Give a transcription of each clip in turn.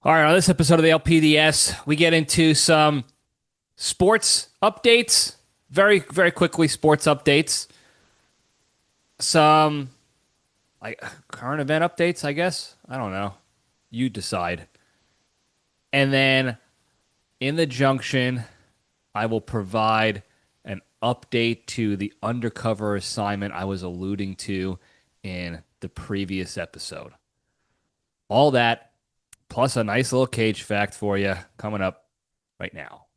All right, on this episode of the LPDS, we get into some sports updates. Very, very quickly, sports updates. Some like current event updates, I guess. I don't know. You decide. And then in the junction, I will provide an update to the undercover assignment I was alluding to in the previous episode. All that plus a nice little Cage fact for you coming up right now.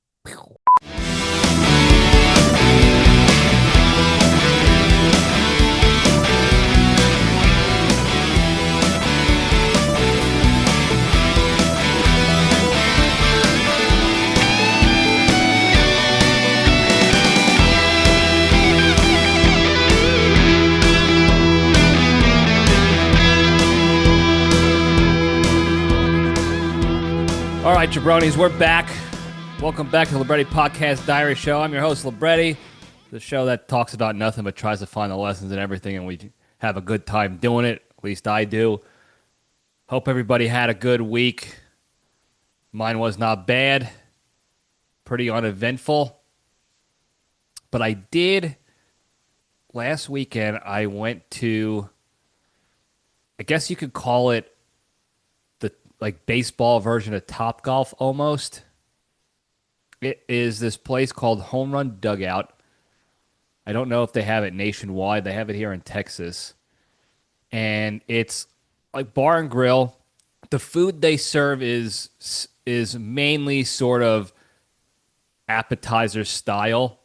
All right, Jabronis, we're back. Welcome back to the Libretti Podcast Diary Show. I'm your host, Libretti, the show that talks about nothing but tries to find the lessons in everything, and we have a good time doing it. At least I do. Hope everybody had a good week. Mine was not bad. Pretty uneventful. But I did, last weekend, I went to, I guess you could call it the baseball version of Topgolf almost. It is this place called Home Run Dugout. I don't know if they have it nationwide. They have it here in Texas. And it's like bar and grill. The food they serve is mainly sort of appetizer style.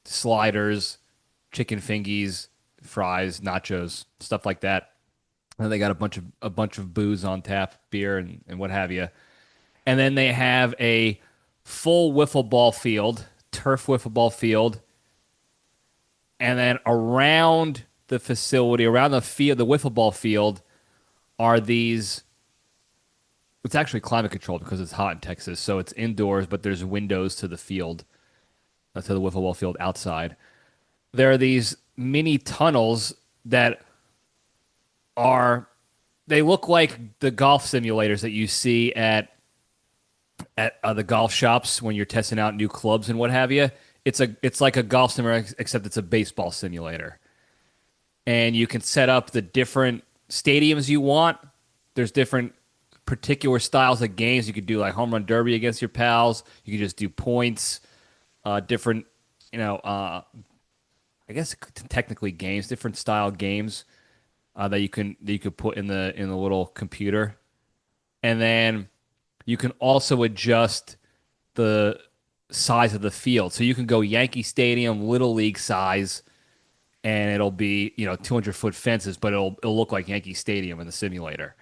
Sliders, chicken fingies, fries, nachos, stuff like that. And they got a bunch of booze on tap, beer and what have you. And then they have a full wiffle ball field, turf wiffle ball field. And then around the facility, around the field, the wiffle ball field, are these. It's actually climate controlled because it's hot in Texas, so it's indoors, but there's windows to the field, to the wiffle ball field outside. There are these mini tunnels that they look like the golf simulators that you see at the golf shops when you're testing out new clubs and what have you. It's like a golf simulator, except it's a baseball simulator. And you can set up the different stadiums you want. There's different particular styles of games. You could do like home run derby against your pals. You could just do points, different, I guess technically games, different style games that you could put in the little computer. And then you can also adjust the size of the field. So you can go Yankee Stadium, Little League size, and it'll be 200-foot fences, but it'll look like Yankee Stadium in the simulator.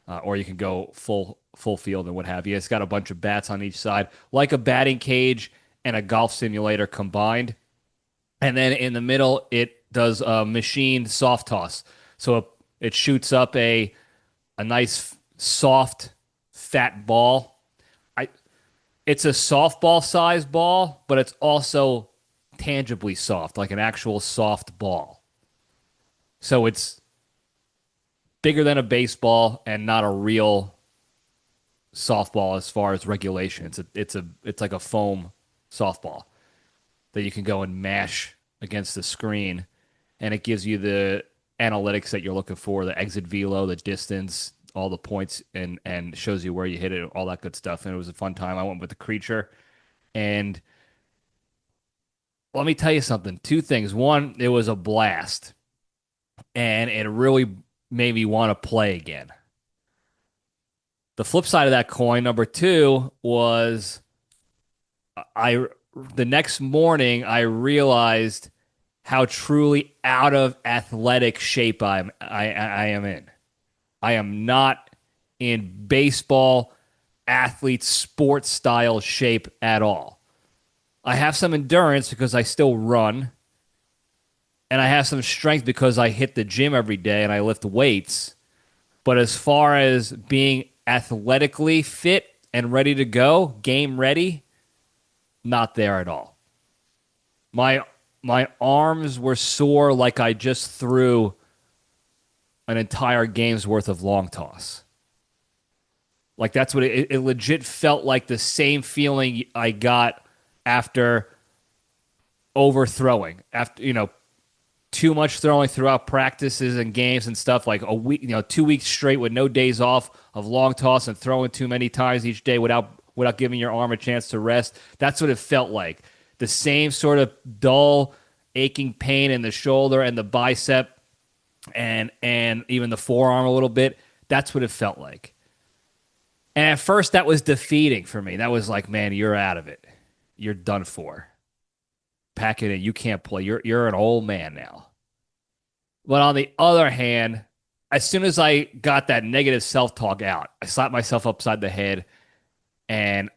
Or you can go full field and what have you. It's got a bunch of bats on each side, like a batting cage and a golf simulator combined. And then in the middle, it does a machined soft toss. So it shoots up a nice soft fat ball. It's a softball sized ball, but it's also tangibly soft, like an actual soft ball. So it's bigger than a baseball and not a real softball as far as regulation. It's like a foam softball that you can go and mash against the screen, and it gives you the analytics that you're looking for, the exit velo, the distance, all the points, and shows you where you hit it, all that good stuff. And it was a fun time. I went with the creature, and let me tell you something. Two things. One, it was a blast, and it really made me want to play again. The flip side of that coin, number two, was the next morning I realized how truly out of athletic shape I am in. I am not in baseball athlete sports style shape at all. I have some endurance because I still run, and I have some strength because I hit the gym every day and I lift weights. But as far as being athletically fit and ready to go, game ready, not there at all. My arms were sore like I just threw an entire game's worth of long toss. Like that's what it legit felt like, the same feeling I got after overthrowing, after, too much throwing throughout practices and games and stuff, like a week, 2 weeks straight with no days off of long toss and throwing too many times each day without giving your arm a chance to rest. That's what it felt like. The same sort of dull, aching pain in the shoulder and the bicep and even the forearm a little bit. That's what it felt like. And at first that was defeating for me. That was like, man, you're out of it. You're done for. Pack it in. You can't play. You're an old man now. But on the other hand, as soon as I got that negative self-talk out, I slapped myself upside the head, and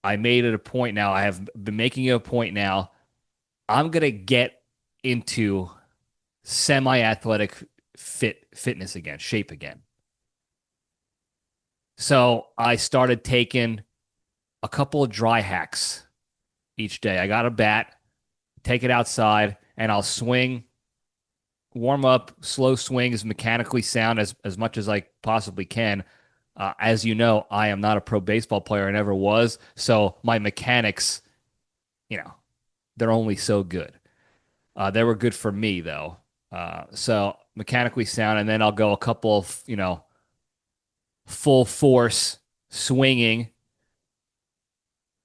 I made it a point now. I have been making it a point now. I'm gonna get into semi-athletic fitness again, shape again. So I started taking a couple of dry hacks each day. I got a bat, take it outside, and I'll swing, warm up, slow swings, mechanically sound as much as I possibly can. As you know, I am not a pro baseball player. I never was. So my mechanics, they're only so good. They were good for me, though. So mechanically sound, and then I'll go a couple of, full force swinging,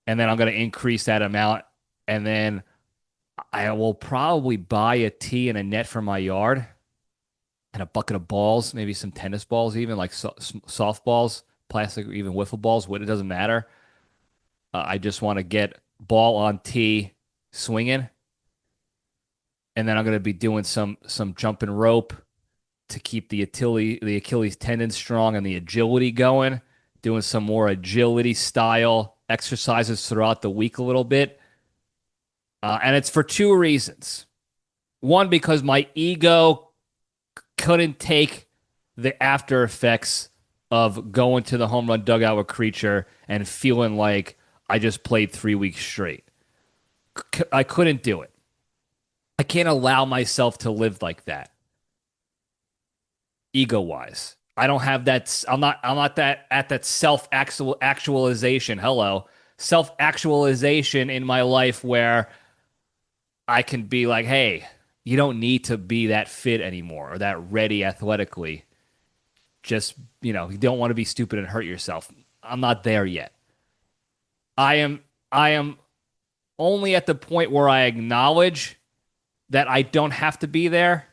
and then I'm going to increase that amount, and then I will probably buy a tee and a net for my yard and a bucket of balls, maybe some tennis balls, even like softballs, plastic, or even wiffle balls. It doesn't matter. I just want to get ball on tee swinging. And then I'm going to be doing some jumping rope to keep the Achilles tendon strong and the agility going, doing some more agility style exercises throughout the week a little bit. And it's for two reasons. One, because my ego couldn't take the after effects of going to the home run dugout with Creature and feeling like I just played 3 weeks straight. I couldn't do it. I can't allow myself to live like that. Ego-wise. I don't have that. I'm not that at that self-actualization. Hello. Self-actualization in my life where I can be like, hey, you don't need to be that fit anymore or that ready athletically. Just, you don't want to be stupid and hurt yourself. I'm not there yet. I am only at the point where I acknowledge that I don't have to be there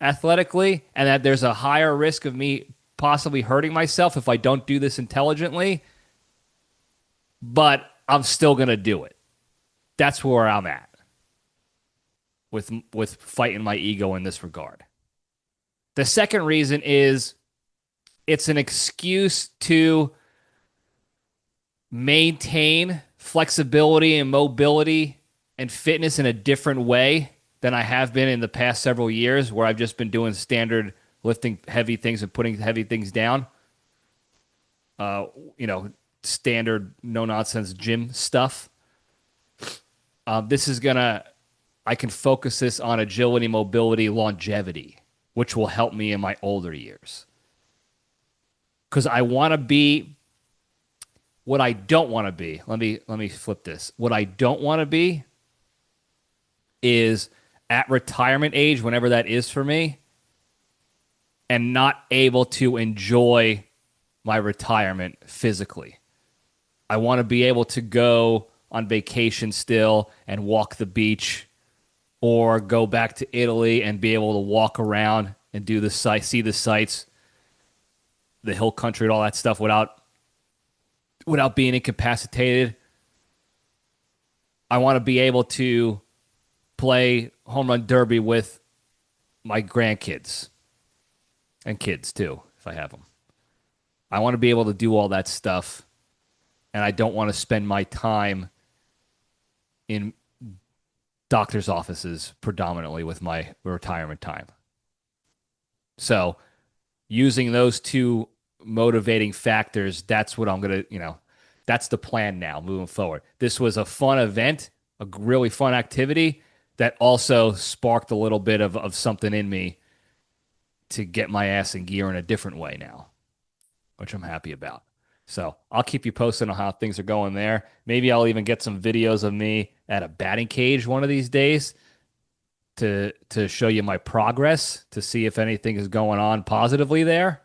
athletically and that there's a higher risk of me possibly hurting myself if I don't do this intelligently. But I'm still going to do it. That's where I'm at with fighting my ego in this regard. The second reason is it's an excuse to maintain flexibility and mobility and fitness in a different way than I have been in the past several years, where I've just been doing standard lifting heavy things and putting heavy things down. Standard no-nonsense gym stuff. This is I can focus this on agility, mobility, longevity, which will help me in my older years. Because I want to be what I don't want to be. Let me flip this. What I don't want to be is at retirement age, whenever that is for me, and not able to enjoy my retirement physically. I want to be able to go on vacation still and walk the beach, or go back to Italy and be able to walk around and do the see the sights, the hill country and all that stuff without being incapacitated. I want to be able to play home run derby with my grandkids and kids too, if I have them. I want to be able to do all that stuff, and I don't want to spend my time in doctor's offices predominantly with my retirement time. So using those two motivating factors, that's what I'm going to, that's the plan now moving forward. This was a fun event, a really fun activity that also sparked a little bit of something in me to get my ass in gear in a different way now, which I'm happy about. So I'll keep you posted on how things are going there. Maybe I'll even get some videos of me at a batting cage one of these days to show you my progress to see if anything is going on positively there.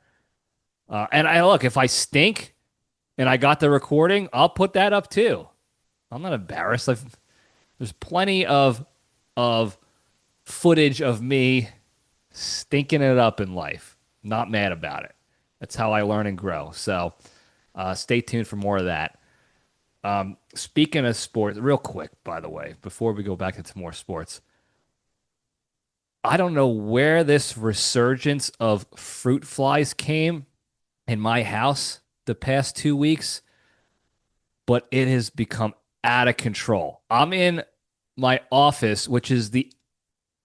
And I look, if I stink and I got the recording, I'll put that up too. I'm not embarrassed. There's plenty of footage of me stinking it up in life. Not mad about it. That's how I learn and grow. So stay tuned for more of that. Speaking of sports, real quick, by the way, before we go back into more sports, I don't know where this resurgence of fruit flies came in my house the past 2 weeks, but it has become out of control. I'm in my office, which is the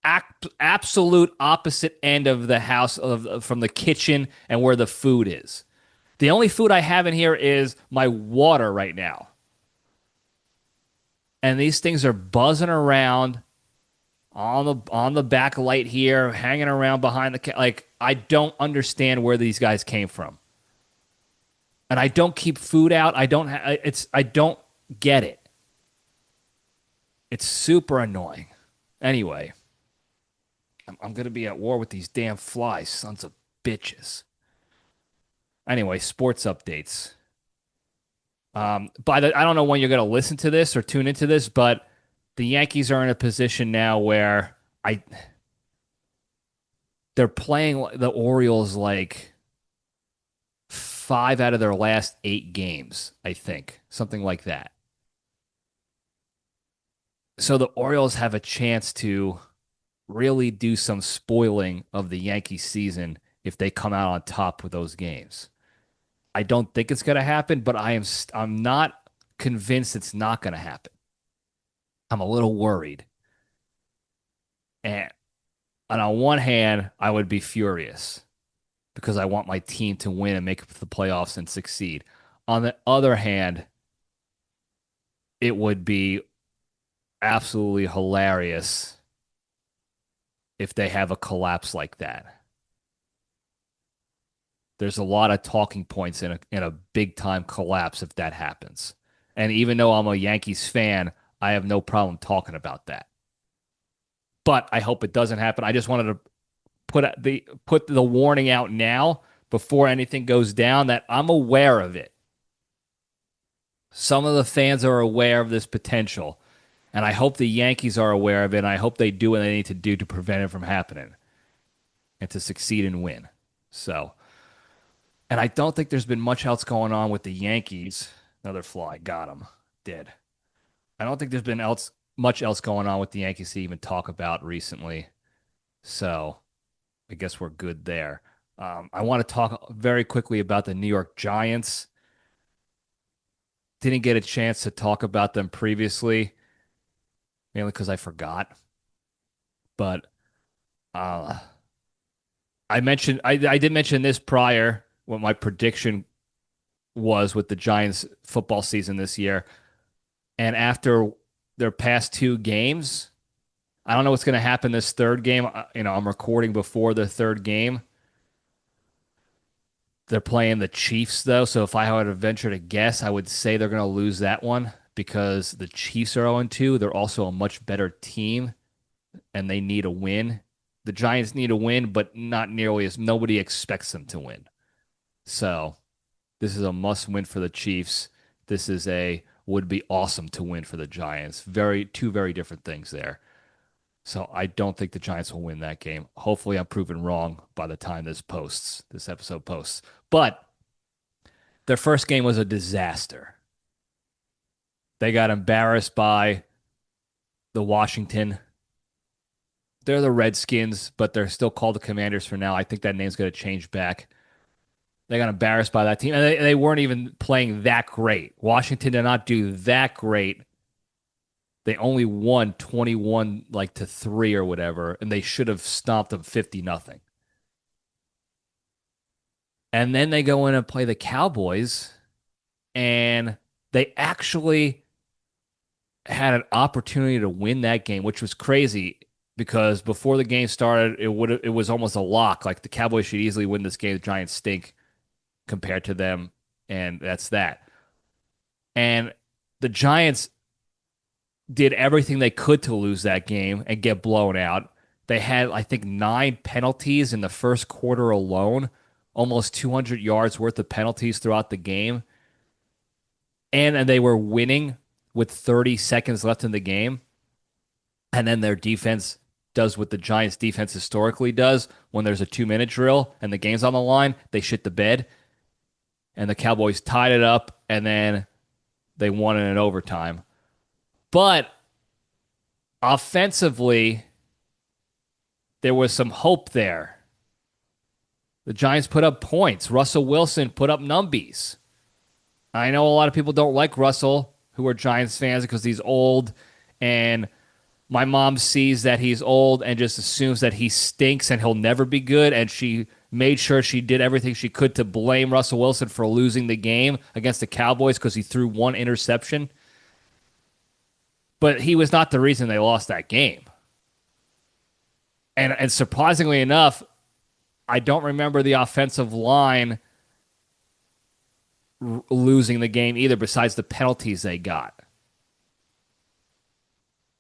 absolute opposite end of the house from the kitchen and where the food is. The only food I have in here is my water right now. And these things are buzzing around on the back light here, hanging around behind like I don't understand where these guys came from. And I don't keep food out. I don't get it. It's super annoying. Anyway, I'm going to be at war with these damn flies, sons of bitches. Anyway, sports updates. I don't know when you're going to listen to this or tune into this, but the Yankees are in a position now where they're playing the Orioles like 5 out of their last 8 games, I think, something like that. So the Orioles have a chance to really do some spoiling of the Yankee season if they come out on top with those games. I don't think it's going to happen, but I'm not convinced it's not going to happen. I'm a little worried. And on one hand, I would be furious because I want my team to win and make it to the playoffs and succeed. On the other hand, it would be absolutely hilarious if they have a collapse like that. There's a lot of talking points in a big time collapse if that happens. And even though I'm a Yankees fan, I have no problem talking about that. But I hope it doesn't happen. I just wanted to put the warning out now before anything goes down that I'm aware of it. Some of the fans are aware of this potential, and I hope the Yankees are aware of it, and I hope they do what they need to do to prevent it from happening and to succeed and win. So, and I don't think there's been much else going on with the Yankees. Another fly, got him, dead. I don't think there's been much else going on with the Yankees to even talk about recently. So I guess we're good there. I want to talk very quickly about the New York Giants. Didn't get a chance to talk about them previously, mainly because I forgot. But I did mention this prior, what my prediction was with the Giants football season this year. And after their past 2 games, I don't know what's going to happen this third game. I'm recording before the third game. They're playing the Chiefs, though. So if I were to venture to guess, I would say they're going to lose that one because the Chiefs are 0-2. They're also a much better team, and they need a win. The Giants need a win, but not nearly as nobody expects them to win. So this is a must win for the Chiefs. This is would be awesome to win for the Giants. Two very different things there. So I don't think the Giants will win that game. Hopefully I'm proven wrong by the time this episode posts. But their first game was a disaster. They got embarrassed by the Washington. They're the Redskins, but they're still called the Commanders for now. I think that name's going to change back. They got embarrassed by that team, and they weren't even playing that great. Washington did not do that great. They only won 21 to 3 or whatever, and they should have stomped them 50-0. And then they go in and play the Cowboys, and they actually had an opportunity to win that game, which was crazy because before the game started, it was almost a lock. Like the Cowboys should easily win this game. The Giants stink compared to them and that's that. And the Giants did everything they could to lose that game and get blown out. They had, I think, 9 penalties in the first quarter alone, almost 200 yards worth of penalties throughout the game. And they were winning with 30 seconds left in the game. And then their defense does what the Giants defense historically does when there's a 2-minute drill and the game's on the line. They shit the bed. And the Cowboys tied it up, and then they won in an overtime. But offensively, there was some hope there. The Giants put up points. Russell Wilson put up numbies. I know a lot of people don't like Russell, who are Giants fans, because he's old, and my mom sees that he's old and just assumes that he stinks and he'll never be good, and she made sure she did everything she could to blame Russell Wilson for losing the game against the Cowboys because he threw one interception. But he was not the reason they lost that game. And surprisingly enough, I don't remember the offensive line losing the game either, besides the penalties they got.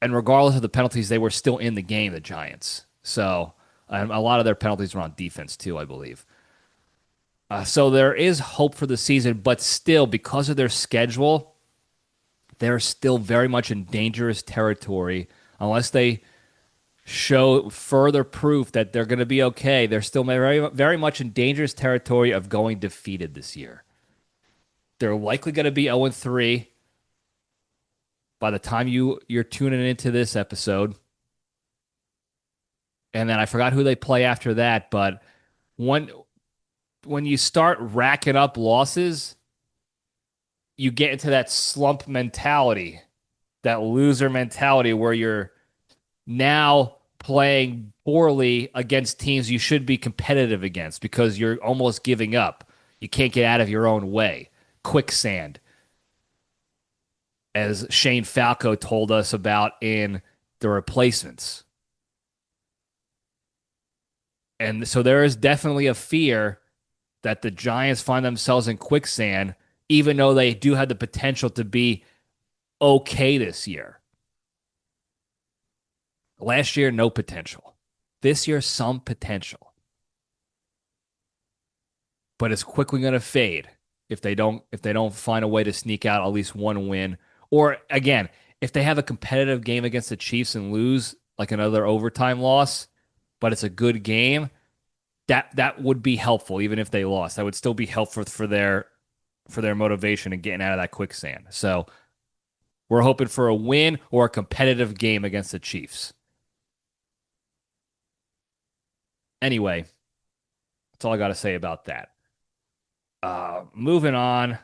And regardless of the penalties, they were still in the game, the Giants. So a lot of their penalties were on defense too, I believe. So there is hope for the season, but still, because of their schedule, they're still very much in dangerous territory. Unless they show further proof that they're going to be okay, they're still very, very much in dangerous territory of going defeated this year. They're likely going to be 0-3 by the time you're tuning into this episode. And then I forgot who they play after that, but when you start racking up losses, you get into that slump mentality, that loser mentality where you're now playing poorly against teams you should be competitive against because you're almost giving up. You can't get out of your own way. Quicksand, as Shane Falco told us about in The Replacements. And so there is definitely a fear that the Giants find themselves in quicksand, even though they do have the potential to be okay this year. Last year, no potential. This year, some potential. But it's quickly going to fade if they don't find a way to sneak out at least one win. Or again, if they have a competitive game against the Chiefs and lose, like another overtime loss, but it's a good game, that would be helpful. Even if they lost, that would still be helpful for their motivation and getting out of that quicksand. So we're hoping for a win or a competitive game against the Chiefs. Anyway, that's all I got to say about that. Moving on.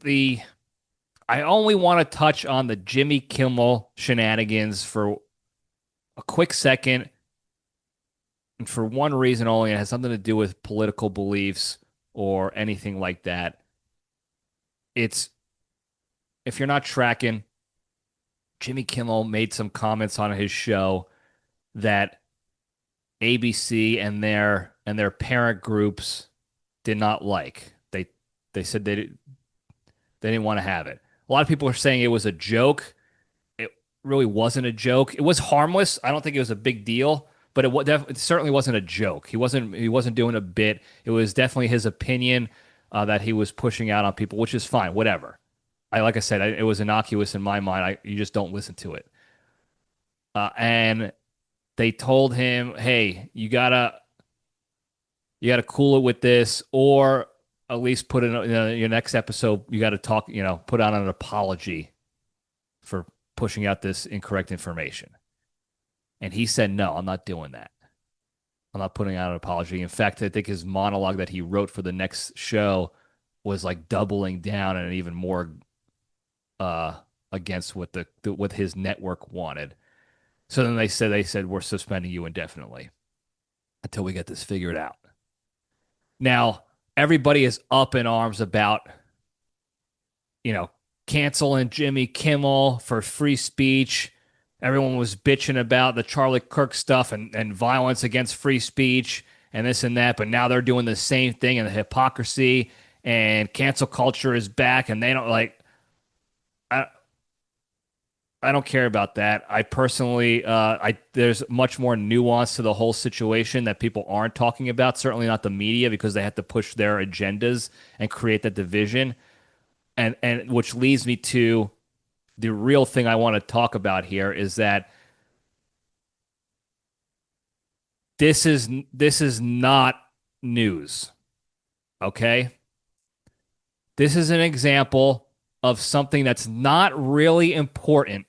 I only want to touch on the Jimmy Kimmel shenanigans for a quick second, and for one reason only. It has something to do with political beliefs or anything like that. It's, if you're not tracking, Jimmy Kimmel made some comments on his show that ABC and their parent groups did not like. They said they didn't want to have it. A lot of people are saying it was a joke. It really wasn't a joke. It was harmless. I don't think it was a big deal, but it certainly wasn't a joke. He wasn't doing a bit. It was definitely his opinion that he was pushing out on people, which is fine. Whatever. Like I said, it was innocuous in my mind. You just don't listen to it. And they told him, "Hey, you gotta cool it with this, or at least put in your next episode. You got to talk. Put out an apology for pushing out this incorrect information." And he said, "No, I'm not doing that. I'm not putting out an apology." In fact, I think his monologue that he wrote for the next show was like doubling down and even more against what his network wanted. So then they said we're suspending you indefinitely until we get this figured out. Now, everybody is up in arms about, canceling Jimmy Kimmel for free speech. Everyone was bitching about the Charlie Kirk stuff and violence against free speech. and this and that, but now they're doing the same thing, and the hypocrisy and cancel culture is back, and they don't like. I don't care about that. I personally, there's much more nuance to the whole situation that people aren't talking about. Certainly not the media, because they have to push their agendas and create that division, and which leads me to the real thing I want to talk about here is that this is not news. Okay? This is an example of something that's not really important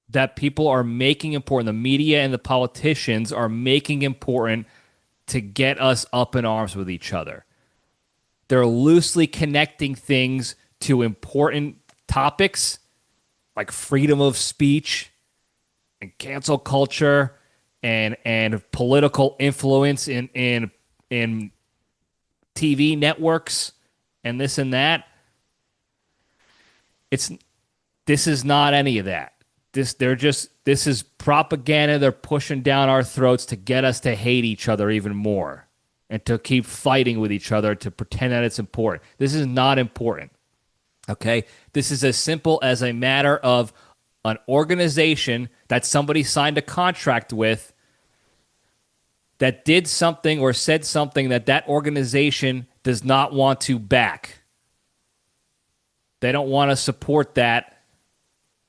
that people are making important. The media and the politicians are making important to get us up in arms with each other. They're loosely connecting things to important topics like freedom of speech and cancel culture and political influence in TV networks and this and that. This is not any of that. This is propaganda they're pushing down our throats to get us to hate each other even more and to keep fighting with each other to pretend that it's important. This is not important. Okay? This is as simple as a matter of an organization that somebody signed a contract with that did something or said something that organization does not want to back. They don't want to support that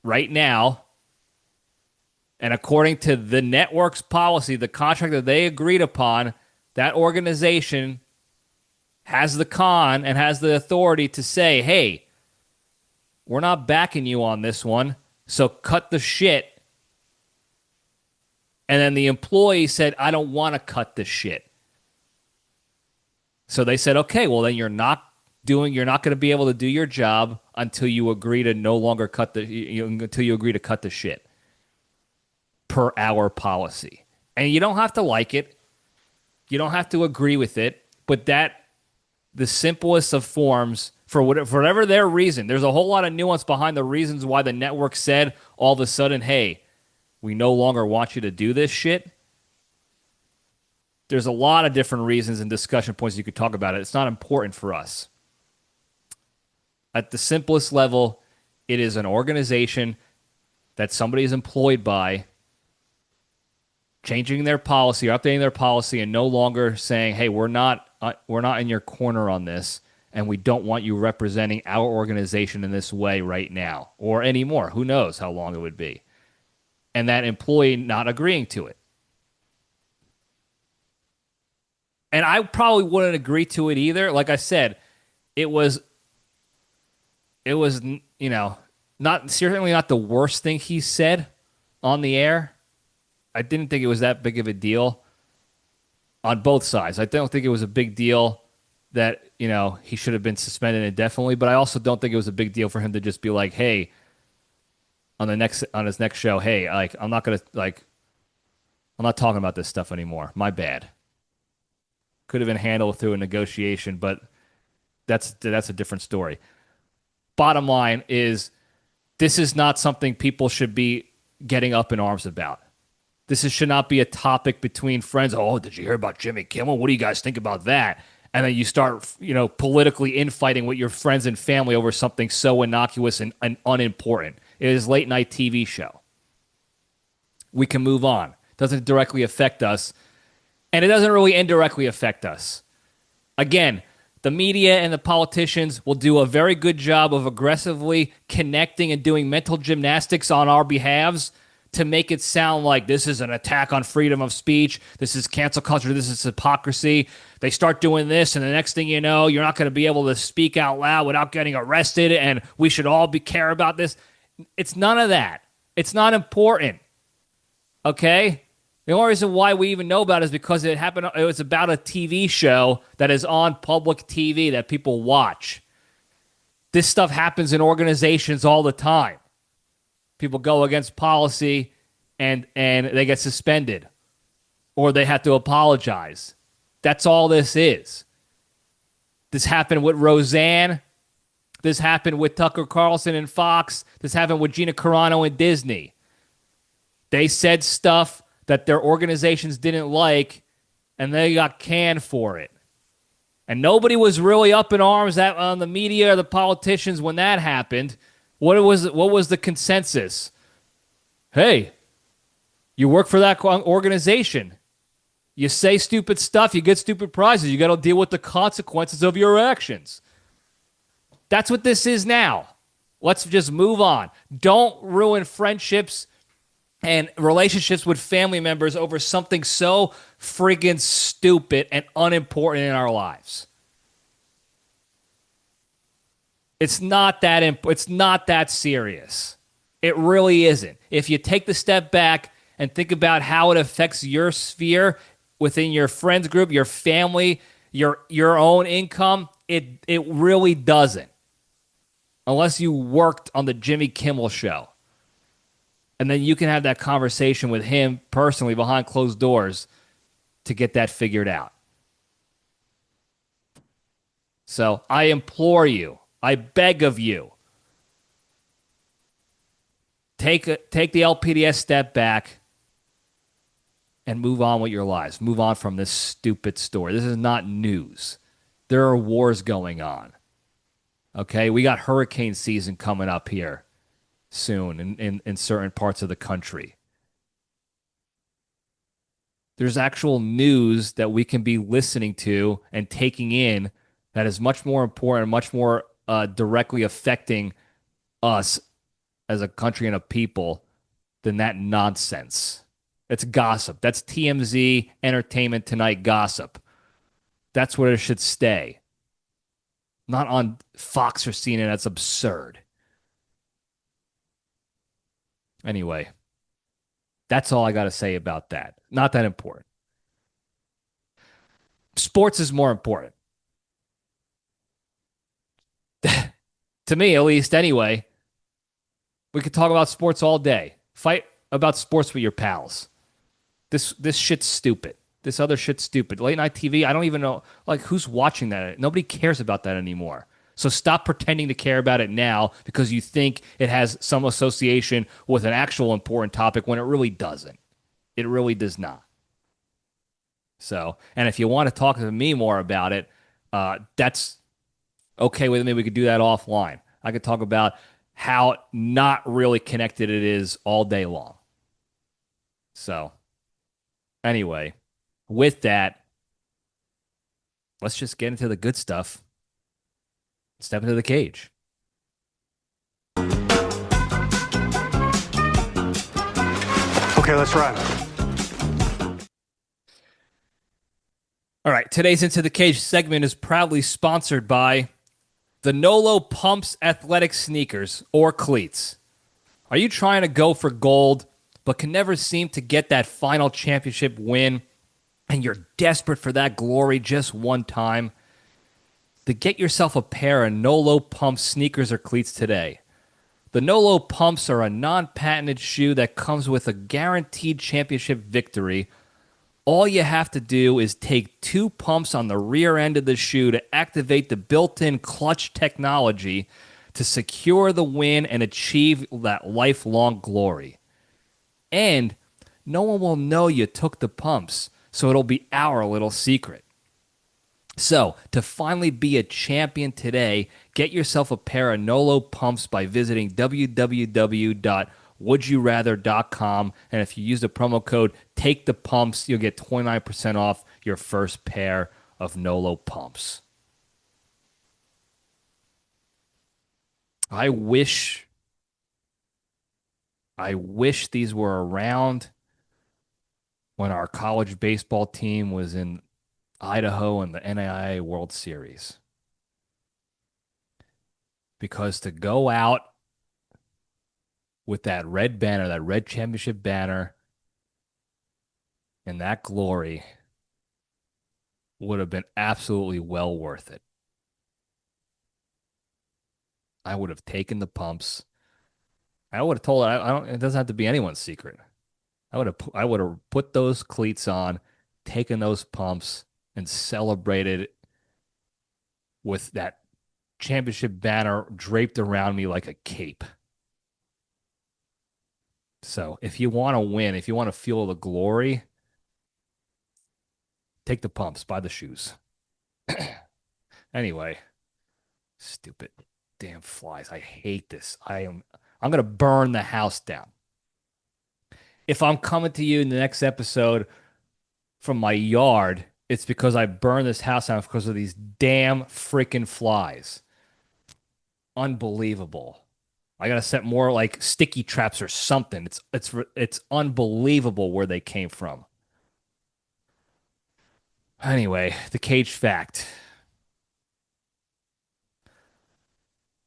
right now. And according to the network's policy, the contract that they agreed upon, that organization has the con and has the authority to say, hey, we're not backing you on this one, so cut the shit. And then the employee said, I don't want to cut the shit. So they said, okay, well then you're not going to be able to do your job until you agree to no longer until you agree to cut the shit per our policy. And you don't have to like it. You don't have to agree with it, but the simplest of forms for whatever their reason. There's a whole lot of nuance behind the reasons why the network said all of a sudden, hey, we no longer want you to do this shit. There's a lot of different reasons and discussion points you could talk about it. It's not important for us. At the simplest level, it is an organization that somebody is employed by changing their policy or updating their policy and no longer saying, hey, we're not in your corner on this, and we don't want you representing our organization in this way right now or anymore. Who knows how long it would be. And that employee not agreeing to it. And I probably wouldn't agree to it either. Like I said, it was certainly not the worst thing he said on the air. I didn't think it was that big of a deal on both sides. I don't think it was a big deal that, he should have been suspended indefinitely, but I also don't think it was a big deal for him to just be like, hey, on his next show, hey, I'm not talking about this stuff anymore. My bad. Could have been handled through a negotiation, but that's a different story. Bottom line is, this is not something people should be getting up in arms about. Should not be a topic between friends. Oh, did you hear about Jimmy Kimmel? What do you guys think about that? And then you start, politically infighting with your friends and family over something so innocuous and unimportant. It is a late night TV show. We can move on. It doesn't directly affect us. And it doesn't really indirectly affect us. Again, the media and the politicians will do a very good job of aggressively connecting and doing mental gymnastics on our behalves to make it sound like this is an attack on freedom of speech, this is cancel culture, this is hypocrisy. They start doing this, and the next thing you know, you're not going to be able to speak out loud without getting arrested, and we should all care about this. It's none of that. It's not important. Okay? The only reason why we even know about it is because it was about a TV show that is on public TV that people watch. This stuff happens in organizations all the time. People go against policy and they get suspended or they have to apologize. That's all this is. This happened with Roseanne. This happened with Tucker Carlson and Fox. This happened with Gina Carano and Disney. They said stuff that their organizations didn't like, and they got canned for it. And nobody was really up in arms on the media or the politicians when that happened. What was the consensus? Hey, you work for that organization. You say stupid stuff, you get stupid prizes. You got to deal with the consequences of your actions. That's what this is now. Let's just move on. Don't ruin friendships and relationships with family members over something so friggin' stupid and unimportant in our lives. It's not that serious. It really isn't. If you take the step back and think about how it affects your sphere within your friends group, your family, your own income, it really doesn't. Unless you worked on the Jimmy Kimmel show. And then you can have that conversation with him personally behind closed doors to get that figured out. So I implore you, I beg of you, take the LPDS step back and move on with your lives. Move on from this stupid story. This is not news. There are wars going on. Okay, we got hurricane season coming up here soon in certain parts of the country. There's actual news that we can be listening to and taking in that is much more important, much more directly affecting us as a country and a people than that nonsense. It's gossip. That's TMZ, Entertainment Tonight gossip. That's where it should stay. Not on Fox or CNN. That's absurd. Anyway, that's all I got to say about that. Not that important. Sports is more important. To me, at least, anyway. We could talk about sports all day. Fight about sports with your pals. This shit's stupid. This other shit's stupid. Late night TV, I don't even know, like, who's watching that? Nobody cares about that anymore. So stop pretending to care about it now because you think it has some association with an actual important topic when it really doesn't. It really does not. So, and if you want to talk to me more about it, that's okay with me. We could do that offline. I could talk about how not really connected it is all day long. So, anyway, with that, let's just get into the good stuff. Step into the cage. Okay, let's run. All right, today's Into the Cage segment is proudly sponsored by the Nolo Pumps athletic sneakers or cleats. Are you trying to go for gold but can never seem to get that final championship win and you're desperate for that glory just one time? To get yourself a pair of Nolo Pumps sneakers or cleats today. The Nolo Pumps are a non-patented shoe that comes with a guaranteed championship victory. All you have to do is take 2 pumps on the rear end of the shoe to activate the built-in clutch technology to secure the win and achieve that lifelong glory. And no one will know you took the pumps, so it'll be our little secret. So, to finally be a champion today, get yourself a pair of Nolo Pumps by visiting www.wouldyourather.com. And if you use the promo code TAKETHEPUMPS, you'll get 29% off your first pair of Nolo Pumps. I wish these were around when our college baseball team was in Idaho and the NAIA World Series. Because to go out with that red banner, that red championship banner, and that glory would have been absolutely well worth it. I would have taken the pumps. I would have told her, it doesn't have to be anyone's secret. I would have put those cleats on, taken those pumps, and celebrated with that championship banner draped around me like a cape. So if you want to win, if you want to feel the glory, Take the pumps, buy the shoes. Anyway, stupid damn flies. I hate this. I'm gonna burn the house down. If I'm coming to you in the next episode from my yard, it's because I burned this house down because of these damn freaking flies. Unbelievable. I gotta set more like sticky traps or something. It's unbelievable where they came from. Anyway, the cage fact.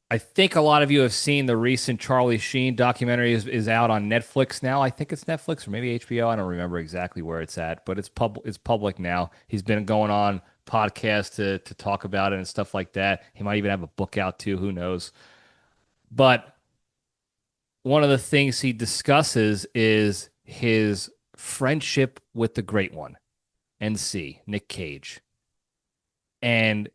I think a lot of you have seen the recent Charlie Sheen documentary is out on Netflix now. I think it's Netflix or maybe HBO. I don't remember exactly where it's at, but it's public now. He's been going on podcasts to talk about it and stuff like that. He might even have a book out too, who knows. But one of the things he discusses is his friendship with the great one, NC, Nic Cage. And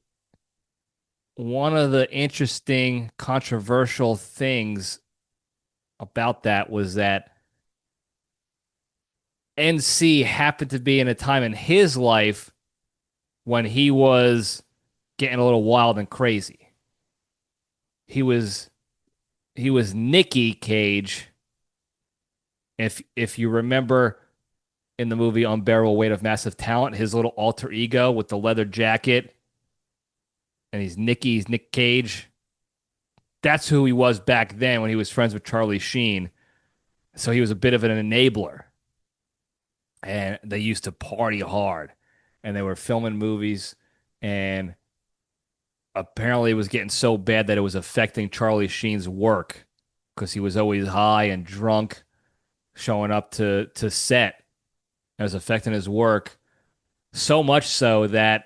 one of the interesting, controversial things about that was that NC happened to be in a time in his life when he was getting a little wild and crazy. He was Nicky Cage. If you remember in the movie Unbearable Weight of Massive Talent, his little alter ego with the leather jacket, and he's Nic Cage. That's who he was back then when he was friends with Charlie Sheen. So he was a bit of an enabler. And they used to party hard. And they were filming movies. And apparently it was getting so bad that it was affecting Charlie Sheen's work because he was always high and drunk showing up to set. It was affecting his work. So much so that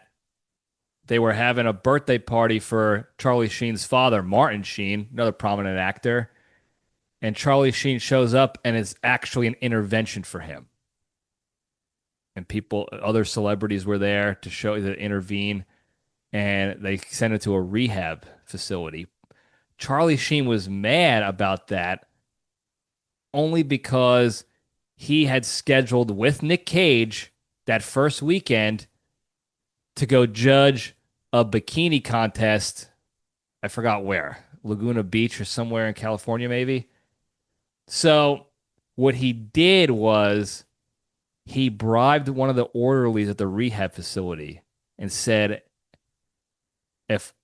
they were having a birthday party for Charlie Sheen's father, Martin Sheen, another prominent actor. And Charlie Sheen shows up and it's actually an intervention for him. And other celebrities were there to intervene. And they sent it to a rehab facility. Charlie Sheen was mad about that only because he had scheduled with Nic Cage that first weekend to go judge a bikini contest. I forgot where, Laguna Beach or somewhere in California, maybe. So what he did was he bribed one of the orderlies at the rehab facility and said, if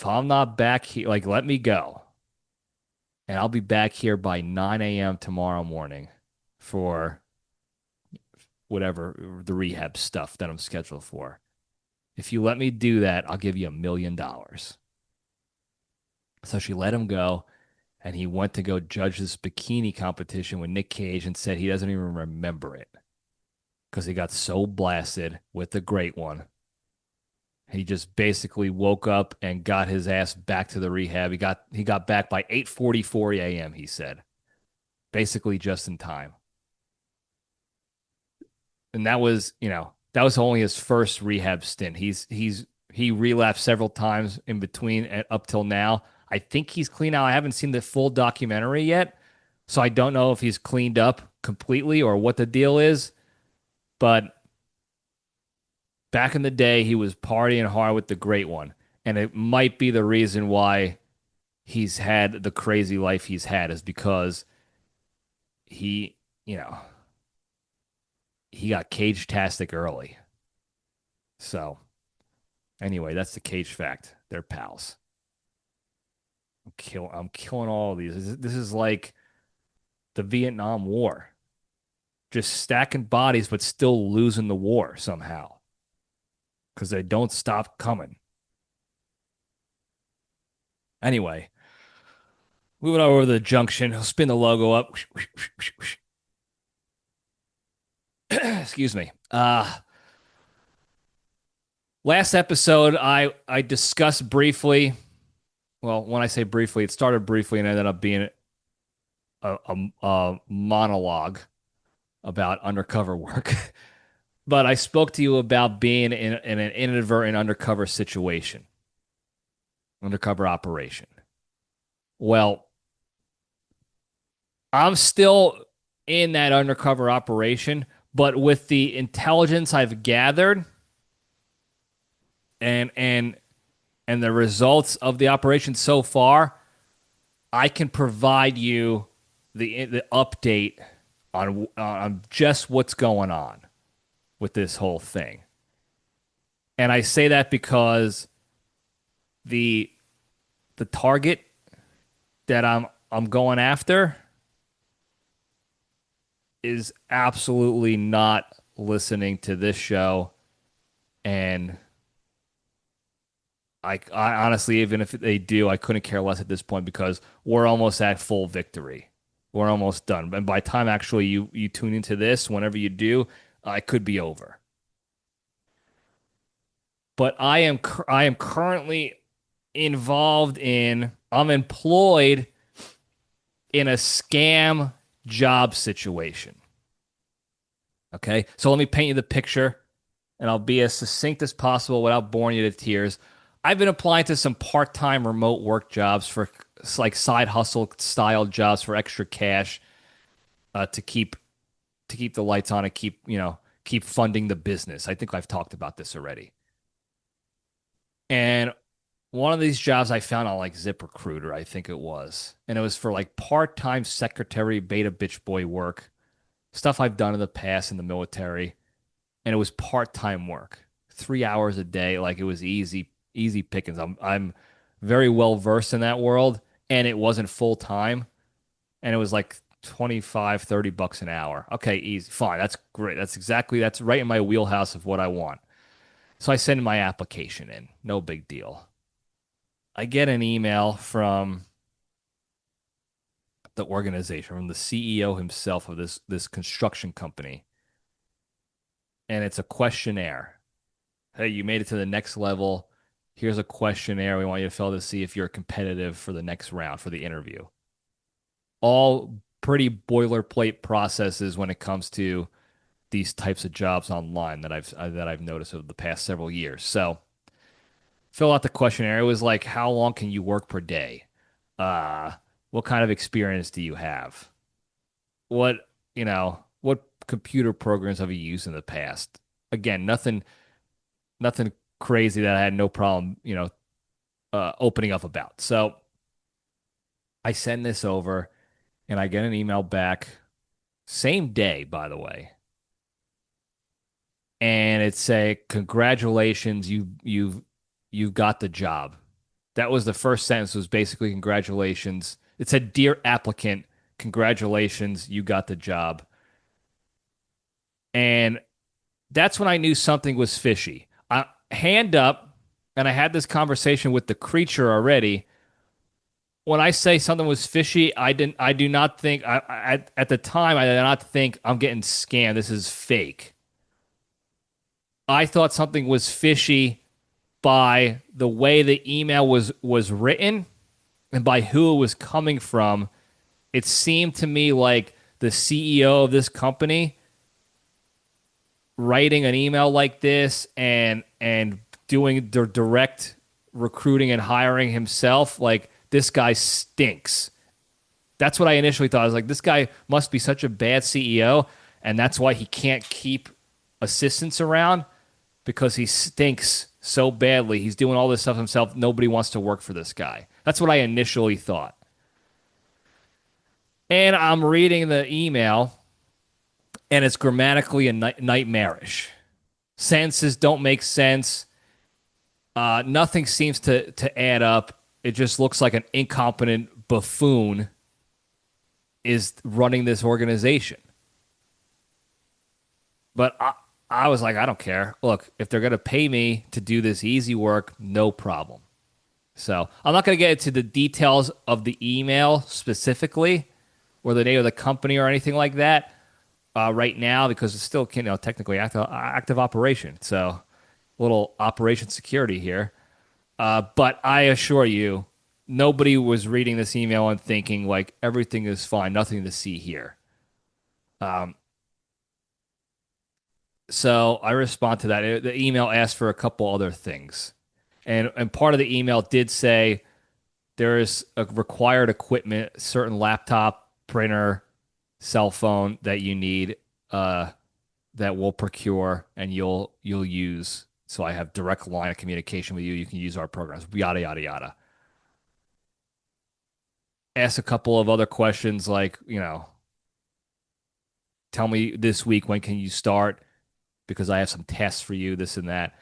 I'm not back here, like, let me go. And I'll be back here by 9 a.m. tomorrow morning for whatever the rehab stuff that I'm scheduled for. If you let me do that, I'll give you $1 million. So she let him go, and he went to go judge this bikini competition with Nic Cage and said he doesn't even remember it because he got so blasted with the great one. He just basically woke up and got his ass back to the rehab. He got back by 8:44 a.m., he said. Basically just in time. And that was only his first rehab stint. He relapsed several times in between and up till now. I think he's clean now. I haven't seen the full documentary yet, so I don't know if he's cleaned up completely or what the deal is. But back in the day, he was partying hard with the great one, and it might be the reason why he's had the crazy life he's had is because he got cage-tastic early. So, anyway, that's the Cage fact. They're pals. I'm killing all of these. This is like the Vietnam War. Just stacking bodies, but still losing the war somehow. Because they don't stop coming. Anyway, moving over to the Junction. I'll spin the logo up. Excuse me. Last episode, I discussed briefly. Well, when I say briefly, it started briefly and ended up being a monologue about undercover work. But I spoke to you about being in an inadvertent undercover situation, undercover operation. Well, I'm still in that undercover operation, But with the intelligence I've gathered and and the results of the operation so far, I can provide you the update on just what's going on with this whole thing. And I say that because the the target that I'm going after is absolutely not listening to this show, and I honestly, even if they do, I couldn't care less at this point because we're almost at full victory. We're almost done. And by the time actually you tune into this, whenever you do, it could be over. But I am currently involved in I'm employed in a scam job situation. Okay? So let me paint you the picture and I'll be as succinct as possible without boring you to tears. I've been applying to some part-time remote work jobs for like side hustle style jobs for extra cash to keep the lights on and keep funding the business. I think I've talked about this already. And one of these jobs I found on like ZipRecruiter, I think it was. And it was for like part-time secretary, beta bitch boy work, stuff I've done in the past in the military. And it was part-time work, 3 hours a day. Like it was easy pickings. I'm very well versed in that world. And it wasn't full-time. And it was like 25, $30 an hour. Okay, easy. Fine. That's great. That's right in my wheelhouse of what I want. So I send my application in. No big deal. I get an email from the organization, from the CEO himself of this construction company. And it's a questionnaire. Hey, you made it to the next level. Here's a questionnaire we want you to fill to see if you're competitive for the next round, for the interview. All pretty boilerplate processes when it comes to these types of jobs online that I've noticed over the past several years. So fill out the questionnaire. It was like, how long can you work per day? Uh, what kind of experience do you have? What computer programs have you used in the past? Again, nothing crazy that I had no problem, opening up about. So I send this over and I get an email back same day, by the way. And it say, congratulations, you've got the job. That was the first sentence, was basically congratulations. It said, dear applicant, congratulations, you got the job. And that's when I knew something was fishy. Hand up, and I had this conversation with the creature already. When I say something was fishy, I do not think, at the time, I did not think I'm getting scammed. This is fake. I thought something was fishy by the way the email was written and by who it was coming from. It seemed to me like the CEO of this company writing an email like this and doing the direct recruiting and hiring himself, like, this guy stinks. That's what I initially thought. I was like, this guy must be such a bad CEO, and that's why he can't keep assistants around, because he stinks so badly. He's doing all this stuff himself. Nobody wants to work for this guy. That's what I initially thought. And I'm reading the email, and it's grammatically nightmarish. Sentences don't make sense. Nothing seems to add up. It just looks like an incompetent buffoon is running this organization. But I was like, I don't care. Look, if they're going to pay me to do this easy work, no problem. So I'm not going to get into the details of the email specifically or the name of the company or anything like that right now, because it's still, technically active operation. So a little operation security here. But I assure you, nobody was reading this email and thinking, like, everything is fine, nothing to see here. So I respond to that. The email asked for a couple other things. And part of the email did say there is a required equipment, certain laptop, printer, cell phone that you need. that we'll procure and you'll use. So I have direct line of communication with you. You can use our programs, yada yada yada. Ask a couple of other questions like, tell me this week when can you start because I have some tests for you, this and that.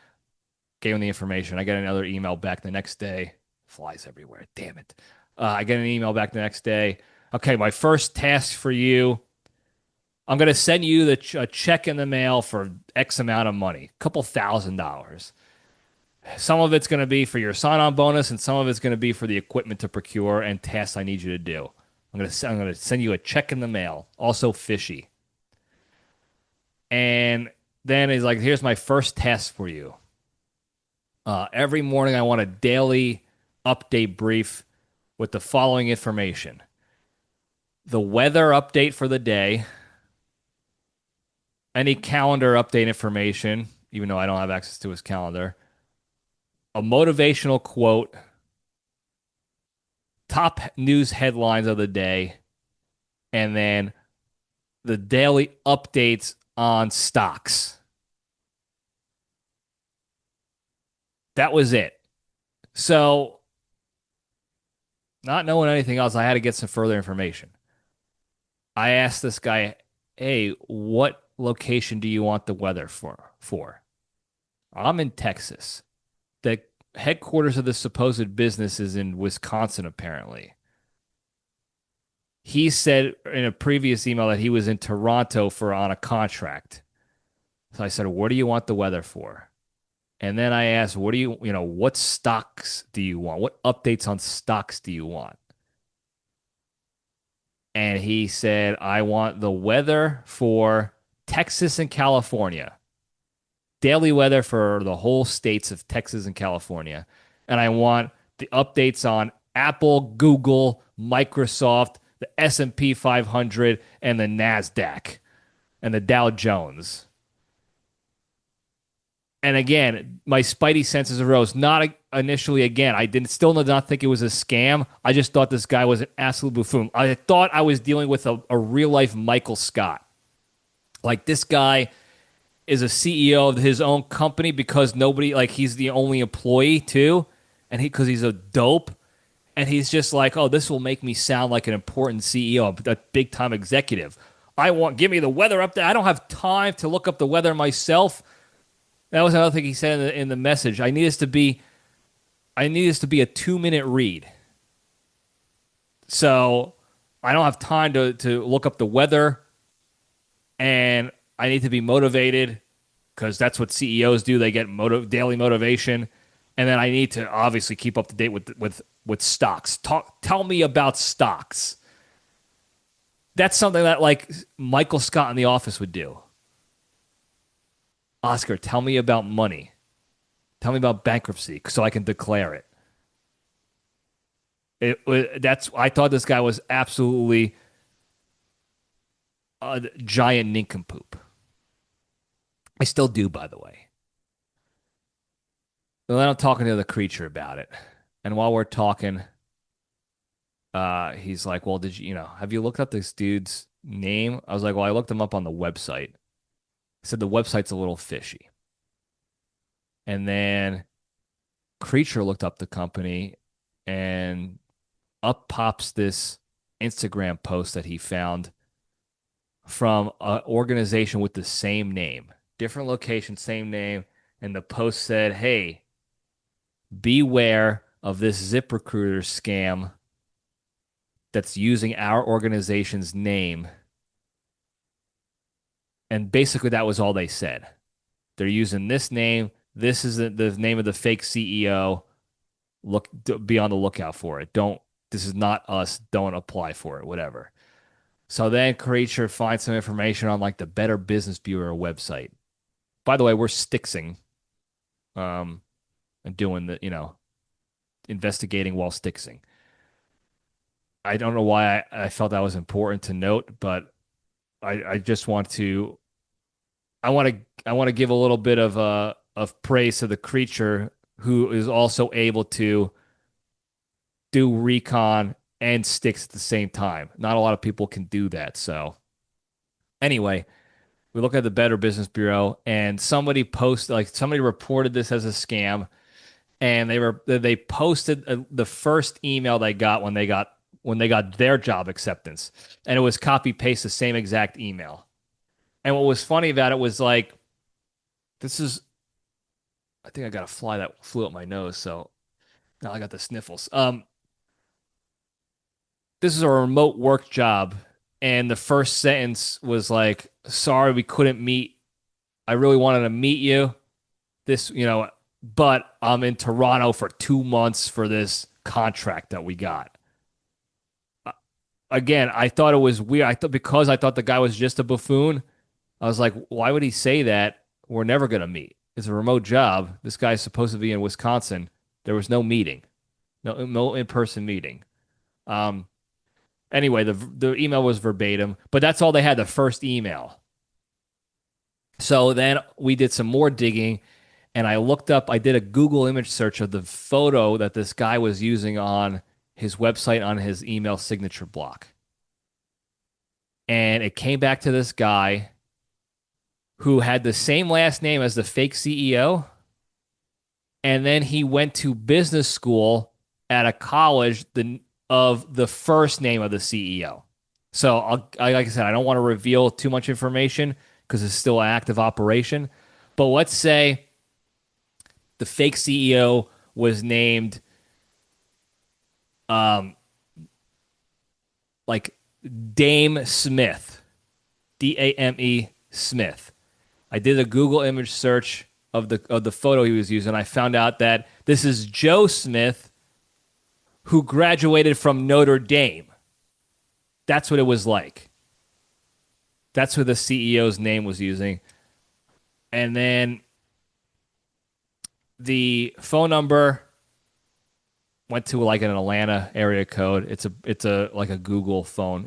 Gave him the information. I get another email back the next day. Flies everywhere. Damn it. I get an email back the next day. Okay, my first task for you. I'm going to send you a check in the mail for X amount of money, a couple $1,000. Some of it's going to be for your sign-on bonus, and some of it's going to be for the equipment to procure and tasks I need you to do. I'm going to send you a check in the mail, also fishy. And then he's like, here's my first task for you. Every morning, I want a daily update brief with the following information: the weather update for the day, any calendar update information, even though I don't have access to his calendar, a motivational quote, top news headlines of the day, and then the daily updates on stocks. That was it. So, not knowing anything else, I had to get some further information. I asked this guy, hey, what location do you want the weather for? I'm in Texas. The headquarters of the supposed business is in Wisconsin, apparently. He said in a previous email that he was in Toronto on a contract. So I said, what do you want the weather for? And then I asked, what stocks do you want? What updates on stocks do you want? And he said, I want the weather for Texas and California. Daily weather for the whole states of Texas and California. And I want the updates on Apple, Google, Microsoft, the S&P 500, and the NASDAQ, and the Dow Jones. And again, my spidey senses arose. Not initially, again, still did not think it was a scam. I just thought this guy was an absolute buffoon. I thought I was dealing with a real-life Michael Scott. Like, this guy is a CEO of his own company because he's the only employee too, and because he's a dope, and he's just like, oh, this will make me sound like an important CEO, a big time executive. Give me the weather update. I don't have time to look up the weather myself. That was another thing he said in the message. I need this to be a 2-minute read. So I don't have time to look up the weather, and I need to be motivated because that's what CEOs do. They get daily motivation, and then I need to obviously keep up to date with stocks. Tell me about stocks. That's something that like Michael Scott in The Office would do. Oscar, tell me about money. Tell me about bankruptcy so I can declare it. I thought this guy was absolutely a giant nincompoop. I still do, by the way. And then I'm talking to the creature about it. And while we're talking, he's like, well, have you looked up this dude's name? I was like, well, I looked him up on the website. He said the website's a little fishy. And then Creature looked up the company, and up pops this Instagram post that he found from an organization with the same name. Different location, same name. And the post said, hey, beware of this ZipRecruiter scam that's using our organization's name. And basically that was all they said. They're using this name. This is the name of the fake CEO. Be on the lookout for it. This is not us. Don't apply for it, whatever. So then Creature finds some information on like the Better Business Bureau website. By the way, we're Stixing, and doing investigating while Stixing. I don't know why I felt that was important to note, but I just want to give a little bit of praise to the Creature, who is also able to do recon and Stix at the same time. Not a lot of people can do that. So anyway, We look at the Better Business Bureau, and somebody reported this as a scam, and they posted the first email they got when they got their job acceptance, and it was copy paste the same exact email. And what was funny about it was like, this is I think I got a fly that flew up my nose, so now I got the sniffles. This is a remote work job, and the first sentence was like, "Sorry, we couldn't meet. I really wanted to meet you. But I'm in Toronto for 2 months for this contract that we got." Again, I thought it was weird. I thought the guy was just a buffoon. I was like, why would he say that? We're never gonna meet. It's a remote job. This guy's supposed to be in Wisconsin. There was no meeting, no in-person meeting. Um, anyway, the email was verbatim, but that's all they had. The first email. So then we did some more digging, and I did a Google image search of the photo that this guy was using on his website on his email signature block. And it came back to this guy who had the same last name as the fake CEO. And then he went to business school at a college of the first name of the CEO. So, like I said, I don't want to reveal too much information because it's still an active operation. But let's say the fake CEO was named like Dame Smith, Dame Smith. I did a Google image search of the photo he was using. I found out that this is Joe Smith, who graduated from Notre Dame. That's what it was like. That's what the CEO's name was using. And then the phone number went to like an Atlanta area code. It's a like a Google phone,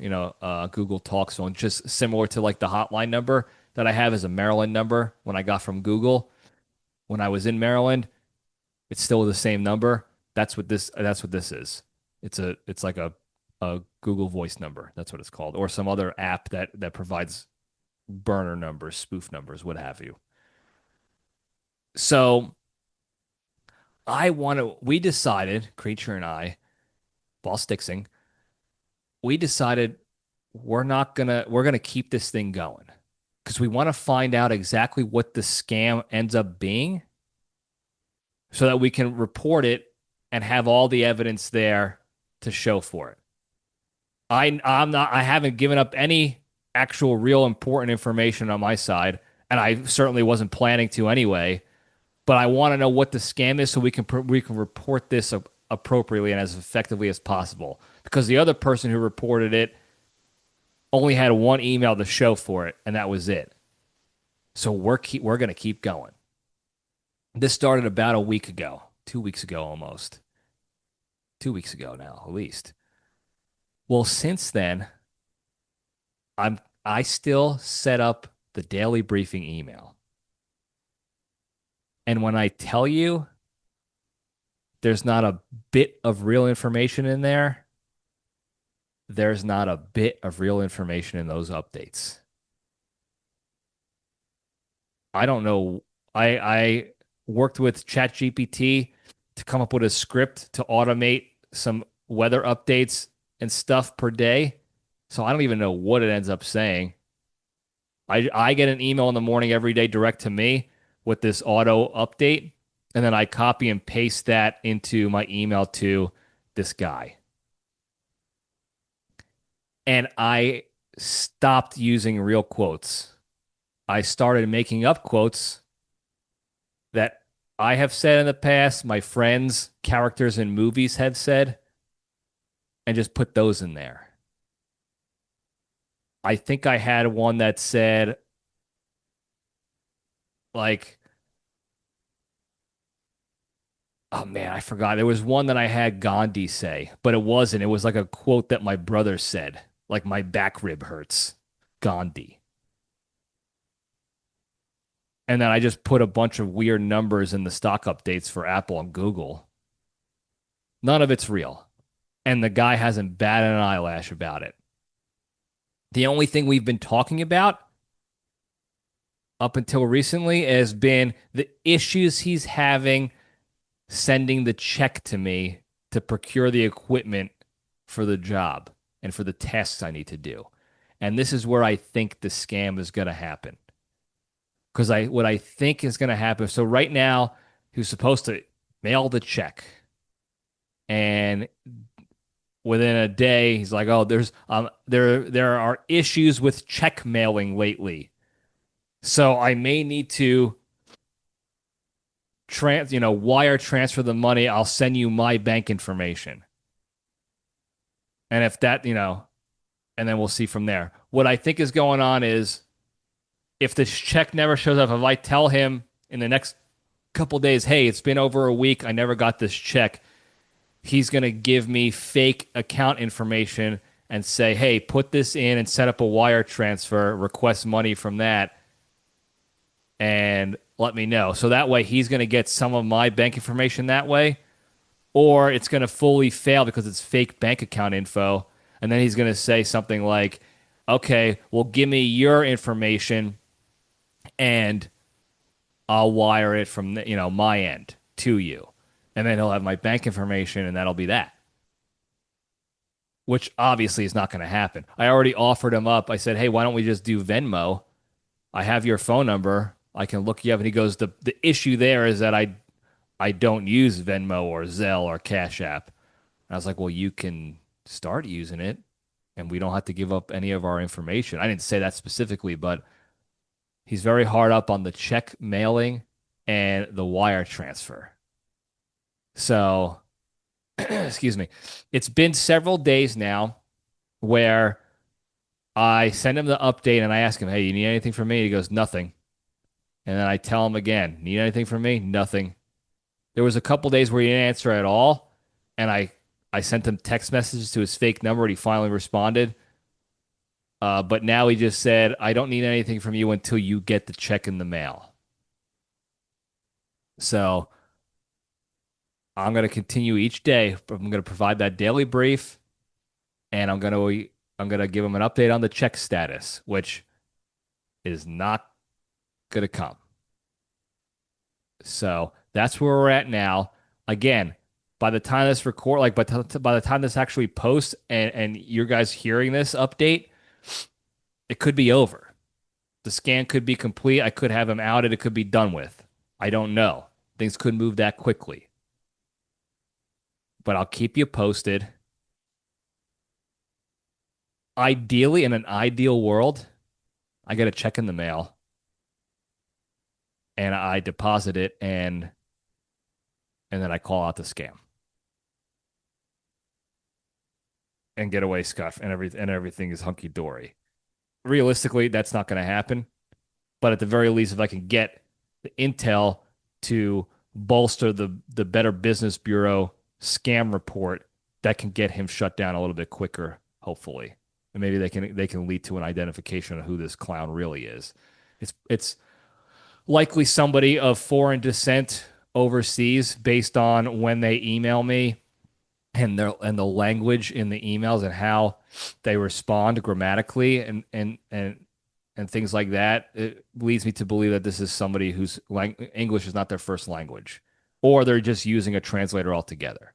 Google Talks phone, just similar to like the hotline number that I have as a Maryland number when I got from Google. When I was in Maryland, it's still the same number. That's what this is. It's like a Google Voice number. That's what it's called, or some other app that provides burner numbers, spoof numbers, what have you. So we decided, Creature and I, Boss Dixing, we decided we're gonna keep this thing going because we want to find out exactly what the scam ends up being so that we can report it and have all the evidence there to show for it. I haven't given up any actual real important information on my side, and I certainly wasn't planning to anyway. But I want to know what the scam is so we can report this appropriately and as effectively as possible. Because the other person who reported it only had one email to show for it, and that was it. So we're going to keep going. This started about a week ago, 2 weeks ago almost. 2 weeks ago now, at least. Well, since then, I still set up the daily briefing email. And when I tell you there's not a bit of real information in there, there's not a bit of real information in those updates. I don't know. I worked with ChatGPT to come up with a script to automate some weather updates and stuff per day. So I don't even know what it ends up saying. I get an email in the morning every day direct to me with this auto update, and then I copy and paste that into my email to this guy. And I stopped using real quotes. I started making up quotes that I have said in the past, my friends, characters in movies have said, and just put those in there. I think I had one that said, like, oh man, I forgot. There was one that I had Gandhi say, but it wasn't. It was like a quote that my brother said, like, my back rib hurts. Gandhi. And then I just put a bunch of weird numbers in the stock updates for Apple and Google. None of it's real. And the guy hasn't batted an eyelash about it. The only thing we've been talking about up until recently has been the issues he's having sending the check to me to procure the equipment for the job and for the tasks I need to do. And this is where I think the scam is going to happen. Because what I think is going to happen. So right now, he was supposed to mail the check, and within a day, he's like, "Oh, there are issues with check mailing lately, so I may need to wire transfer the money. I'll send you my bank information, and if that, and then we'll see from there." What I think is going on is if this check never shows up, if I tell him in the next couple days, "Hey, it's been over a week, I never got this check," he's going to give me fake account information and say, "Hey, put this in and set up a wire transfer, request money from that, and let me know." So that way he's going to get some of my bank information that way, or it's going to fully fail because it's fake bank account info. And then he's going to say something like, "Okay, well, give me your information and I'll wire it from my end to you." And then he'll have my bank information and that'll be that. Which obviously is not going to happen. I already offered him up. I said, "Hey, why don't we just do Venmo? I have your phone number. I can look you up." And he goes, "The issue there is that I don't use Venmo or Zelle or Cash App." And I was like, "Well, you can start using it and we don't have to give up any of our information." I didn't say that specifically, but he's very hard up on the check mailing and the wire transfer. So, excuse me. It's been several days now where I send him the update and I ask him, "Hey, you need anything from me?" He goes, "Nothing." And then I tell him again, "Need anything from me?" "Nothing." There was a couple days where he didn't answer at all, and I sent him text messages to his fake number, and he finally responded. But now he just said, "I don't need anything from you until you get the check in the mail." So I'm going to continue each day. I'm going to provide that daily brief, and I'm going to give him an update on the check status, which is not going to come. So that's where we're at now. Again, by the time this record, like by the time this actually posts and you guys hearing this update, it could be over. The scan could be complete. I could have him outed. It could be done with. I don't know. Things could move that quickly. But I'll keep you posted. Ideally, in an ideal world, I get a check in the mail and I deposit it and then I call out the scam and get away scot and everything is hunky dory. Realistically, that's not going to happen. But at the very least, if I can get the intel to bolster the Better Business Bureau scam report, that can get him shut down a little bit quicker, hopefully. And maybe they can lead to an identification of who this clown really is. It's likely somebody of foreign descent overseas based on when they email me and the language in the emails and how they respond grammatically and things like that. It leads me to believe that this is somebody whose English is not their first language, or they're just using a translator altogether.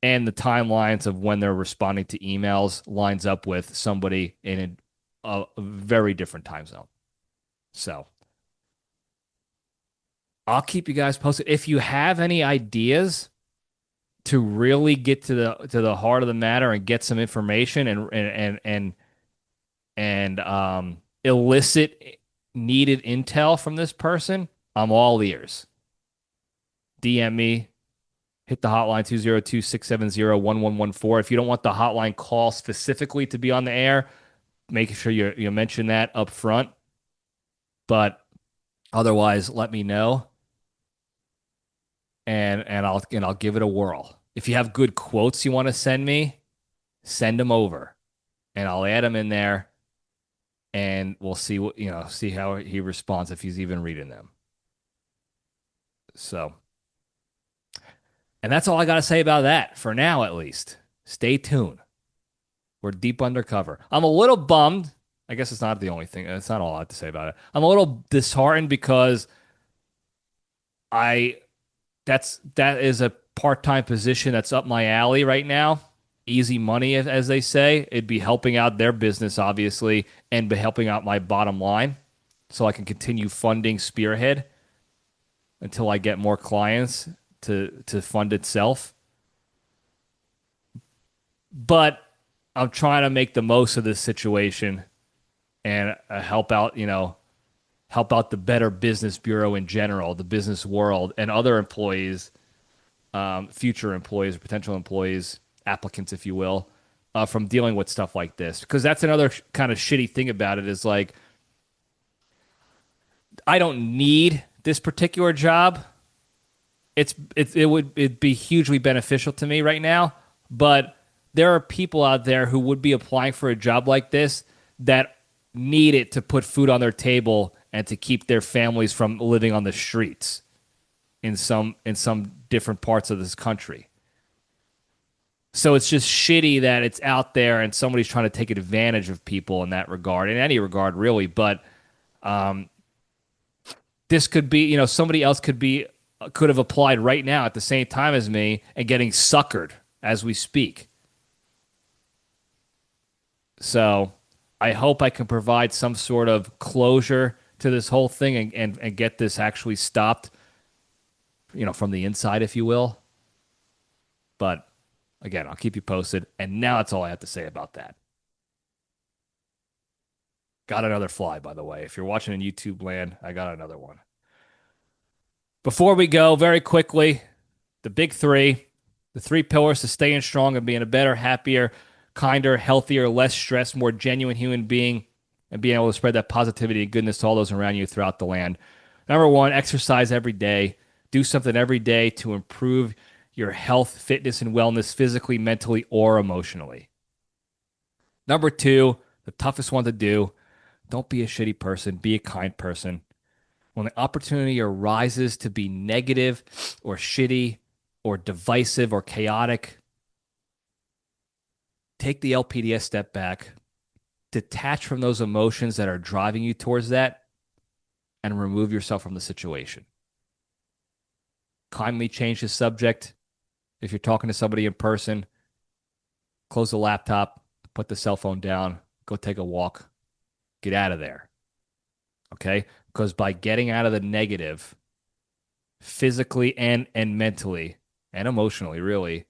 And the timelines of when they're responding to emails lines up with somebody in a very different time zone. So I'll keep you guys posted. If you have any ideas to really get to the heart of the matter and get some information and elicit needed intel from this person, I'm all ears. DM me, hit the hotline 202-670-1114. If you don't want the hotline call specifically to be on the air, make sure you mention that up front. But otherwise, let me know, and I'll give it a whirl. If you have good quotes you want to send me, send them over, and I'll add them in there, and we'll see see how he responds if he's even reading them. So, and that's all I got to say about that for now, at least. Stay tuned. We're deep undercover. I'm a little bummed I guess it's not the only thing. It's not all I have to say about it. I'm a little disheartened because I that is a part-time position that's up my alley right now. Easy money, as they say. It'd be helping out their business, obviously, and be helping out my bottom line so I can continue funding Spearhead until I get more clients to fund itself. But I'm trying to make the most of this situation and help out, help out the Better Business Bureau in general, the business world, and other employees, future employees, potential employees, applicants, if you will, from dealing with stuff like this. Because that's another kind of shitty thing about it is like, I don't need this particular job. It'd be hugely beneficial to me right now, but there are people out there who would be applying for a job like this that need it to put food on their table and to keep their families from living on the streets in some different parts of this country. So it's just shitty that it's out there and somebody's trying to take advantage of people in that regard, in any regard, really. But this could be, somebody else could have applied right now at the same time as me and getting suckered as we speak. So I hope I can provide some sort of closure to this whole thing and get this actually stopped, from the inside, if you will. But again, I'll keep you posted. And now that's all I have to say about that. Got another fly, by the way. If you're watching in YouTube land, I got another one. Before we go, very quickly, the big three, the 3 pillars to staying strong and being a better, happier, kinder, healthier, less stressed, more genuine human being, and being able to spread that positivity and goodness to all those around you throughout the land. Number 1, exercise every day. Do something every day to improve your health, fitness, and wellness physically, mentally, or emotionally. Number 2, the toughest one to do, don't be a shitty person. Be a kind person. When the opportunity arises to be negative or shitty or divisive or chaotic, take the LPDS step back, detach from those emotions that are driving you towards that, and remove yourself from the situation. Kindly change the subject. If you're talking to somebody in person, close the laptop, put the cell phone down, go take a walk, get out of there. Okay? Because by getting out of the negative, physically and mentally and emotionally, really,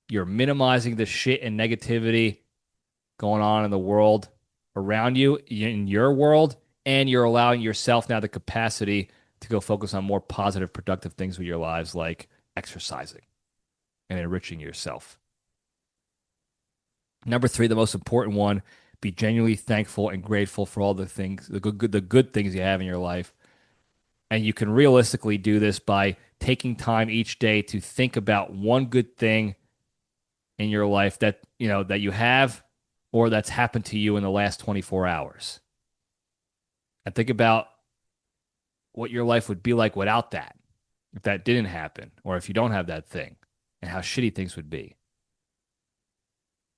you're minimizing the shit and negativity going on in the world around you, in your world, and you're allowing yourself now the capacity to go focus on more positive, productive things with your lives, like exercising and enriching yourself. Number 3, the most important one, be genuinely thankful and grateful for all the things, the good things you have in your life. And you can realistically do this by taking time each day to think about one good thing in your life that you have or that's happened to you in the last 24 hours. And think about what your life would be like without that, if that didn't happen, or if you don't have that thing, and how shitty things would be.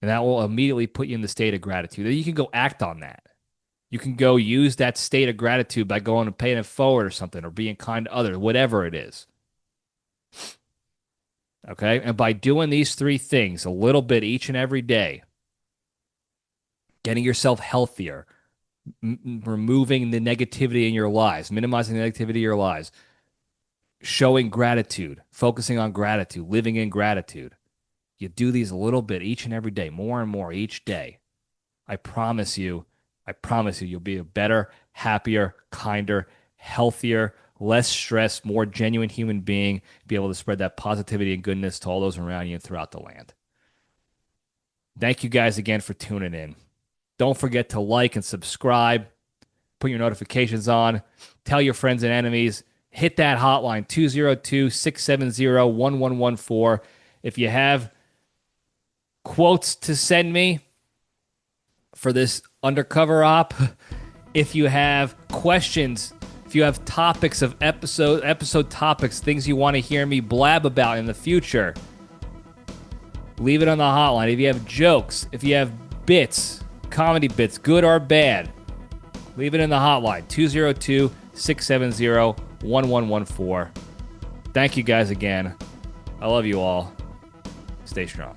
And that will immediately put you in the state of gratitude. Then you can go act on that. You can go use that state of gratitude by going and paying it forward or something, or being kind to others, whatever it is. Okay? And by doing these 3 things a little bit each and every day, getting yourself healthier, removing the negativity in your lives, minimizing the negativity in your lives, showing gratitude, focusing on gratitude, living in gratitude. You do these a little bit each and every day, more and more each day. I promise you, you'll be a better, happier, kinder, healthier, less stressed, more genuine human being, be able to spread that positivity and goodness to all those around you and throughout the land. Thank you guys again for tuning in. Don't forget to like and subscribe. Put your notifications on. Tell your friends and enemies. Hit that hotline, 202-670-1114. If you have quotes to send me for this undercover op, if you have questions, if you have topics of episode topics, things you want to hear me blab about in the future, leave it on the hotline. If you have jokes, if you have bits, comedy bits, good or bad. Leave it in the hotline, 202-670-1114. Thank you guys again. I love you all. Stay strong.